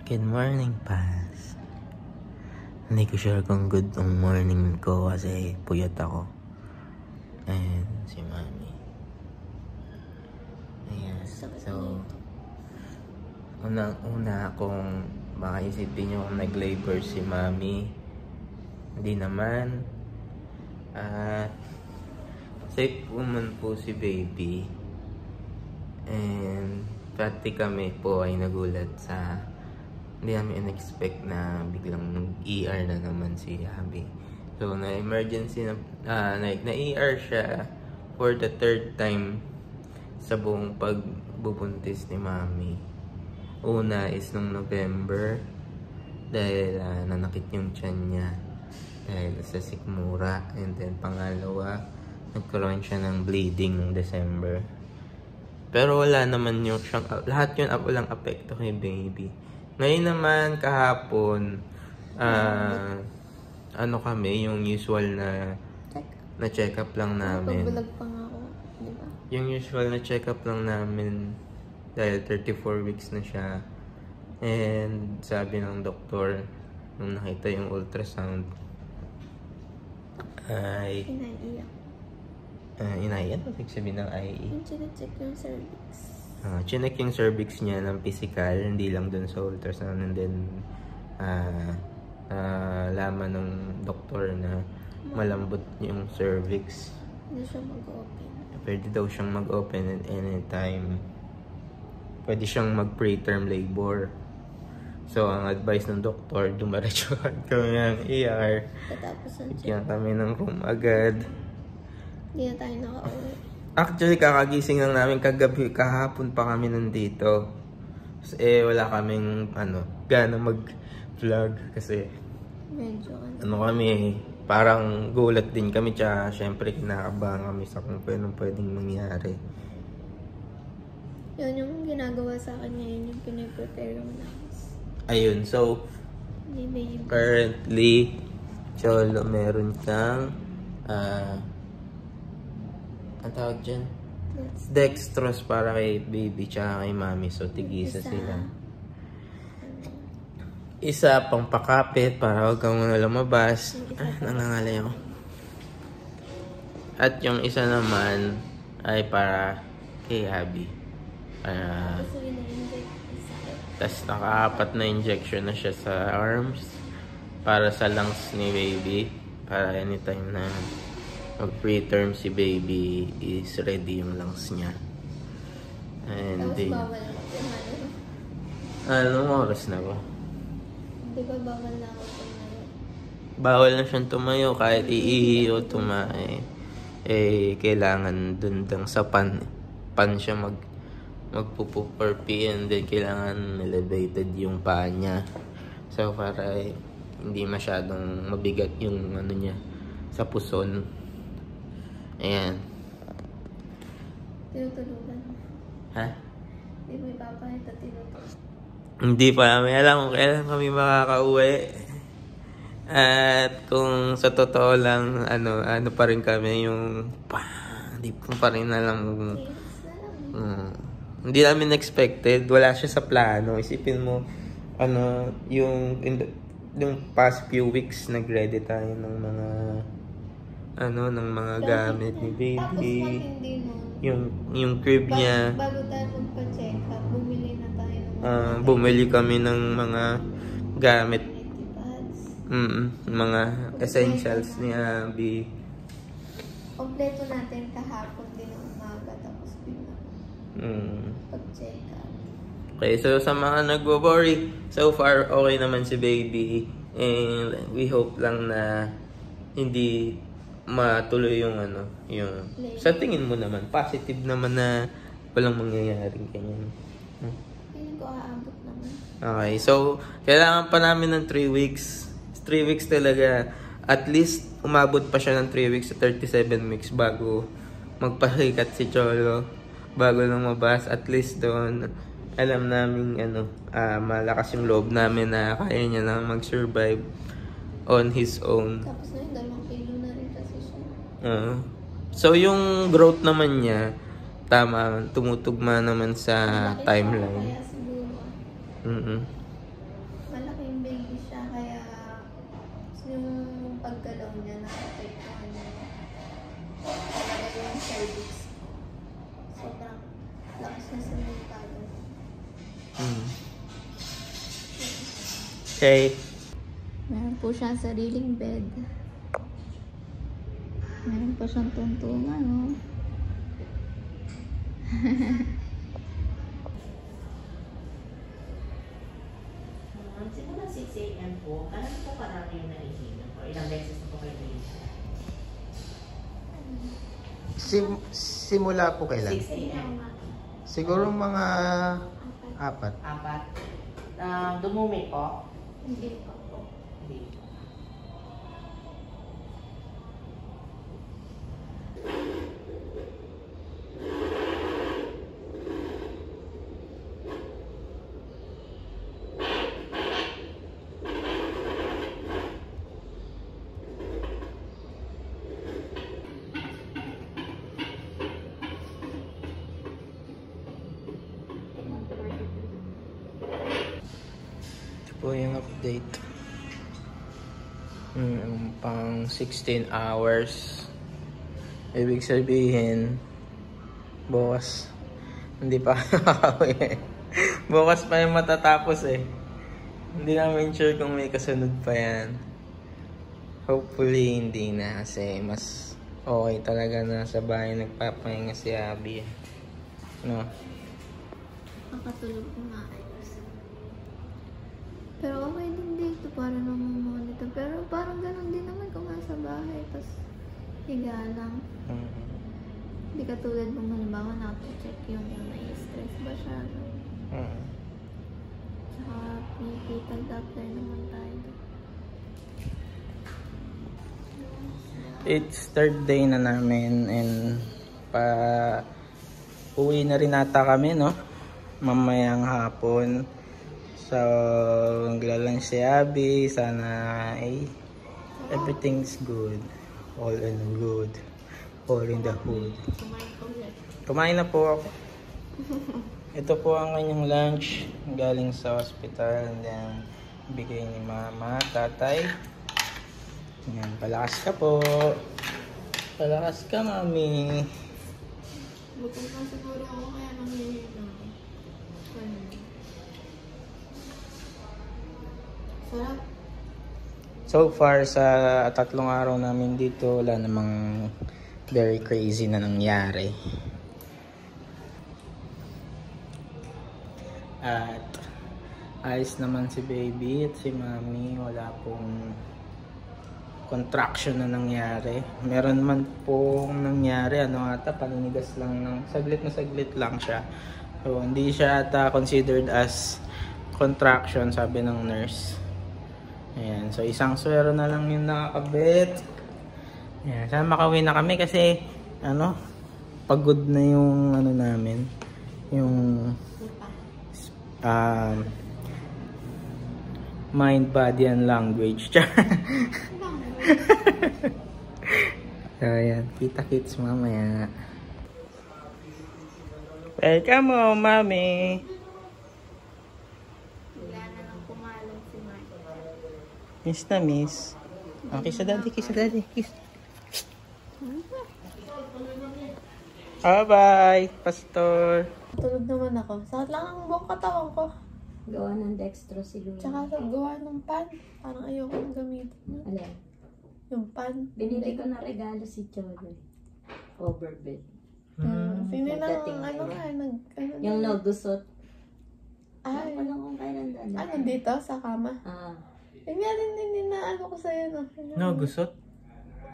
Good morning, Paz. Hindi ko sure kung good ang morning ko kasi puyat ako. And si Mami. Ayan. So, unang-una kung baka isipin nyo kung nag-labor si Mami. Hindi naman. At safe woman po si baby. And pati kami po ay nagulat sa hindi namin in-expect na biglang ER na naman si Abby. So, na-emergency na-ER siya for the third time sa buong pagbubuntis ni Mami. Una is nung November dahil nanakit yung tiyan niya dahil sa sikmura. And then, pangalawa, nagkaroon siya ng bleeding nung December. Pero wala naman yung lahat yun walang apekto kay baby. Ngayon naman, kahapon, kami, yung usual na check-up lang namin. Pagbulag pa nga ako, di ba? Yung usual na check-up lang namin dahil 34 weeks na siya. And sabi ng doktor, nung nakita yung ultrasound, ay inaiyak. Ibig sabihin ng IE. Yung check yung cervix. Chinek yung cervix niya ng physical, hindi lang dun sa ultrasound. And then, laman ng doktor na malambot yung cervix. Hindi siya mag-open. Pwede daw siyang mag-open at any time. Pwede siyang mag-preterm labor. So, ang advice ng doktor, dumaretsuhan kami ng ER. Katapos ang Bigyan kami ng room agad. Hindi na tayo nakauwi. Actually, kakagising lang namin kagabi, kahapon pa kami nandito. Wala kaming, gana mag-vlog kasi, Medyo kami, parang gulat din kami, tsaka syempre kinakabahan kami sa kung pwedeng mangyari. Yun yung ginagawa sa akin ngayon, yung piniprepare yung lungs. Ayun, so, currently, Cholo, meron kang, ang tawag dyan? Dextrose para kay baby tsaka kay Mami. So, tig-isa sila. Isa pang pakapit para huwag kang lumabas. Nangangalay ako. At yung isa naman ay para kay Abby. Tapos naka-apat na injection na siya sa arms para sa lungs ni baby. Para anytime na mag-preterm si baby is ready yung lungs niya. And tapos then, bawal na tumayo. Anong oras na ba? Di ba bawal na ako tumayo? Bawal na siyang tumayo kahit iihi o tumae. Kailangan dun sa pan siya magpupup or pee, and then kailangan elevated yung paa niya. So para hindi masyadong mabigat yung niya sa puson. Ayan. Tinutulugan. Ha? Di mo ipapahit at tinutulugan. Hindi pa namin alam kung kailan kami makakauwi. At kung sa totoo lang, ano pa rin kami yung hindi ko pa rin alam. Hindi namin expected. Wala siya sa plano. Isipin mo, yung past few weeks, nag-ready tayo ng mga ng mga gamit ni baby. Yung crib niya. Bago tayo magpa-check up, bumili na tayo. Bumili kami ng mga gamit. Mga essentials ni Abby. Kompleto natin kahapon din ang umaga, tapos bigla pag-check up. Okay, so sa mga nagwo-worry, so far okay naman si baby. And we hope lang na hindi matuloy yung sa tingin mo naman positive naman na walang mangyayaring ganyan. Hindi ko aabot naman. Okay, so kailangan pa namin ng 3 weeks. 3 weeks talaga. At least umabot pa siya ng 3 weeks sa 37 weeks bago magpahikat si Cholo, bago lumabas. At least doon alam namin malakas yung loob namin na kaya niya lang mag-survive on his own. Tapos na yung 2 kilo na rin kasi siya. So yung growth naman niya, tama, tumutugma naman sa timeline. Kaya siguro. baby siya, kaya yung paggalaw niya nakapektuhan niya. Talaga yung cervix. Sobrang lakas na sa mentado. Okay. Meron po siyang sariling bed. Meron po siyang tuntungan, oh. Simula 6 AM po, alam po parang yung nahihina po? Ilang beses na po kayo nahihina? Simula po kailan? 6 AM. Siguro mga 4. 4. Dumumi po? Hindi pa po. Hindi po. Ito po yung update. Pang 16 hours. Ibig sabihin, bukas, hindi pa makakauwi. Bukas pa yung matatapos eh. Hindi namin sure kung may kasunod pa yan. Hopefully, hindi na. Kasi mas okay talaga na sa bahay nagpapahinga si Abby. No? Nakatulog ko nga ayos. Pero okay din dito para namumonitor. Pero parang ganun din naman kung nasa bahay. Tapos higa lang. Hindi katulad nung halimbawa na-check yung na-stress ba siya. Tsaka pinipitag doctor naman tayo. It's third day na namin and uwi na rin ata kami, no? Mamayang hapon. So, naglalang si Abby. Sana everything's good. All in good. All in the hood. Kumain na po ako. Ito po ang kanyang lunch. Galing sa hospital. And then, bigay ni mama, tatay. Yan, palakas ka po. Palakas ka, mami. Bukong pa siguro ako kaya nangyayari. Sarap. So far, sa 3 araw namin dito, wala namang very crazy na nangyari. At ayos naman si baby at si mami. Wala pong contraction na nangyari. Meron man pong nangyari, paninigas lang ng saglit na saglit lang siya. So, hindi siya ata considered as contraction, sabi ng nurse. Ayan, so isang swero na lang yung nakakabit. Ayan, sana makauwi na kami kasi pagod na yung namin, yung mind, body, and language. So, ayan, kita-kits mamaya. Welcome home, mami. Wala na nang kumalan si Mike. Miss na miss. Kiss sa daddy, kiss sa daddy, kiss. Bye-bye, pastor. Tulog naman ako. Sakit lang ang buong katawan ko. Gawa ng dextro siguro. Tsaka sa gawa ng pan. Parang ayoko nang gamitin yun. Alin? Yung pan. Binili ko na regalo si Cholo. Overbed. Sino na Pagdating yung no gusot. Ay, Wala kung kailan dala. dito sa kama. Yun nga din na ko sa'yo, no? No, gusot?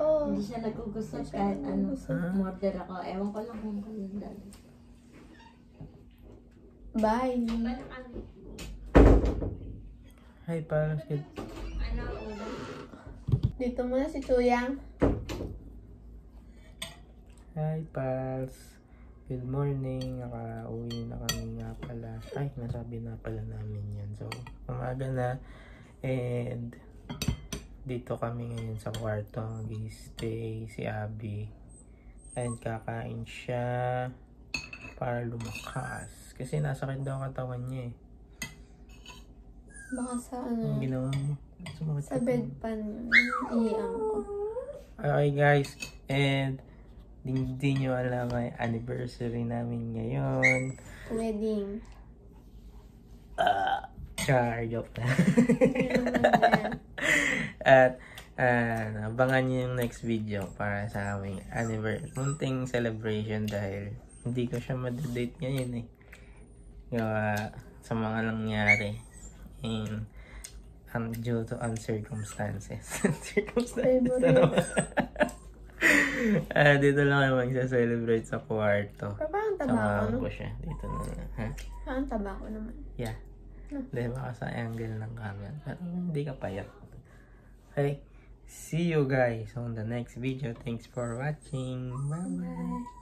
Oo. Hindi siya nagugusot Hindi siya kahit nagugusot. Order ako. Ewan ko lang kung kailan dala. Bye. Hi, parang kid. Dito muna si Chuyang. Hi, pals. Good morning. Nakauwi na kami nga pala. Ay, nasabi na pala namin yan. So, umaga na. And, dito kami ngayon sa kwarto. Mag-stay si Abby. And, kakain siya para lumakas. Kasi nasakit daw katawan niya eh. Baka sa Ang ano, ginawa mo. Sumakit sa ka. bedpan, iiang ko. Okay guys, and hindi nyo alam ay anniversary namin ngayon. Wedding. Char, joke na. Ano naman yan? At abangan nyo yung next video para sa aming anniversary. Munting celebration dahil hindi ko siya madadate ngayon eh. Gawa sa mga nangyari. And due to uncircumstances. Circumstances na naman. Dito lang kayo magsa-celebrate sa kwarto. Pero parang tabako, Samahan no? ko siya. Dito na. Ha? Parang tabako naman. Yeah. Dahil baka sa angle ng camera. Pero hindi ka payat. Okay. See you guys on the next video. Thanks for watching. Bye-bye.